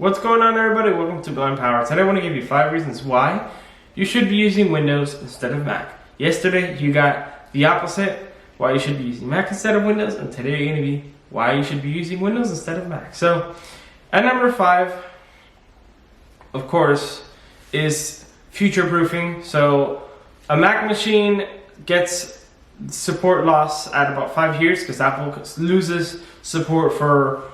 What's going on, everybody? Welcome to Blind Power. Today I want to give you 5 reasons why you should be using Windows instead of Mac. Yesterday you got the opposite, why you should be using Mac instead of Windows, and today you're going to be why you should be using Windows instead of Mac. So at number 5, of course, is future proofing. So a Mac machine gets support loss at about 5 years because Apple loses support for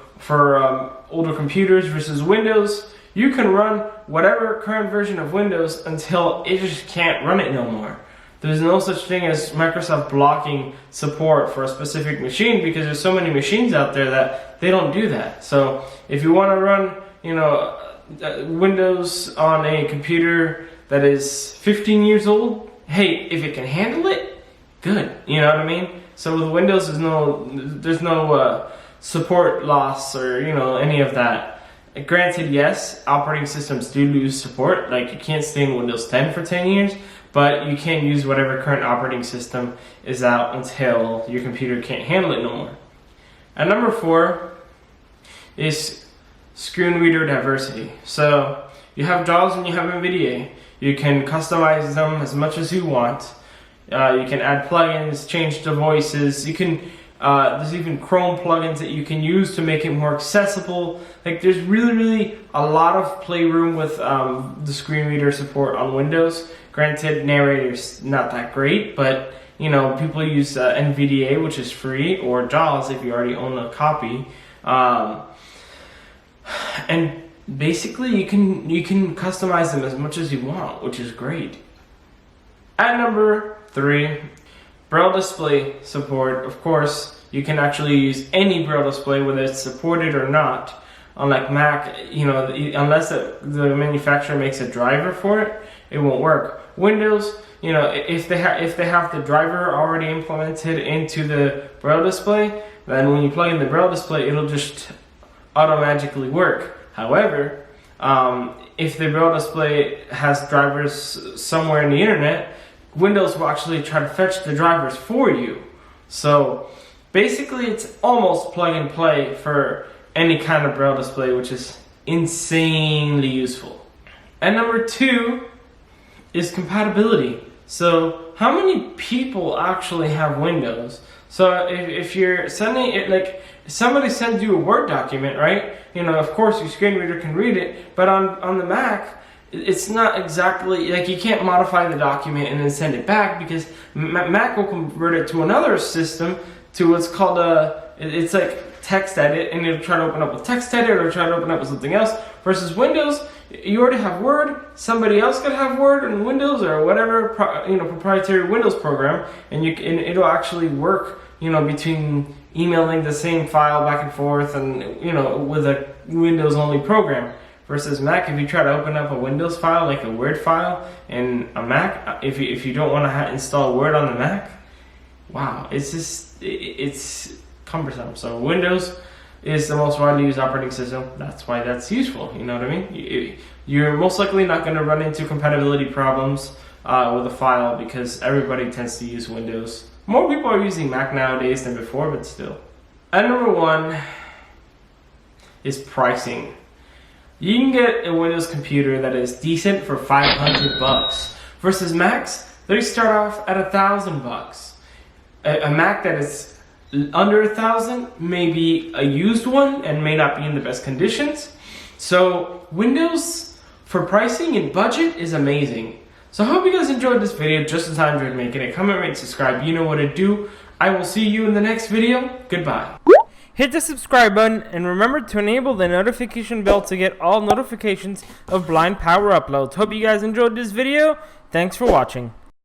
older computers versus Windows. You can run whatever current version of Windows until it just can't run it no more. There's no such thing as Microsoft blocking support for a specific machine because there's so many machines out there that they don't do that. So if you want to run, Windows on a computer that is 15 years old, hey, if it can handle it, good. You know what I mean? So with Windows, there's no support loss or any of that. Granted, yes, operating systems do lose support. Like, you can't stay in Windows 10 for 10 years, but you can use whatever current operating system is out until your computer can't handle it no more. And number 4 is screen reader diversity. So you have JAWS and you have NVDA. You can customize them as much as you want. You can add plugins, change the voices. You can there's even Chrome plugins that you can use to make it more accessible. Like, there's really a lot of playroom with the screen reader support on Windows. Granted, narrator's not that great, but people use NVDA, which is free, or JAWS if you already own a copy. And basically, you can customize them as much as you want, which is great. At number 3, Braille display support. Of course, you can actually use any Braille display, whether it's supported or not. Unlike Mac, unless the manufacturer makes a driver for it, it won't work. Windows, if they have the driver already implemented into the Braille display, then when you plug in the Braille display, it'll just automatically work. However, if the Braille display has drivers somewhere in the internet, Windows will actually try to fetch the drivers for you. So basically, it's almost plug and play for any kind of Braille display, which is insanely useful. And number 2 is compatibility. So how many people actually have Windows? So if you're sending it, like somebody sends you a Word document, right? Of course your screen reader can read it, but on the Mac, it's not exactly like you can't modify the document and then send it back, because Mac will convert it to another system, to what's called it's like text edit, and it'll try to open up with text edit or try to open up with something else. Versus Windows, you already have Word, somebody else could have Word in Windows or whatever proprietary Windows program, and it'll actually work between emailing the same file back and forth and with a Windows only program. Versus Mac, if you try to open up a Windows file, like a Word file, in a Mac, if you don't want to install Word on the Mac, wow, it's cumbersome. So Windows is the most widely used operating system. That's why that's useful. You know what I mean? You're most likely not going to run into compatibility problems with a file, because everybody tends to use Windows. More people are using Mac nowadays than before, but still. And number 1 is pricing. You can get a Windows computer that is decent for $500 versus Macs. They start off at $1,000. A Mac that is under $1,000 may be a used one and may not be in the best conditions. So Windows for pricing and budget is amazing. So I hope you guys enjoyed this video just as I enjoyed making it. Comment, rate, subscribe. You know what to do. I will see you in the next video. Goodbye. Hit the subscribe button and remember to enable the notification bell to get all notifications of Blind Power uploads. Hope you guys enjoyed this video. Thanks for watching.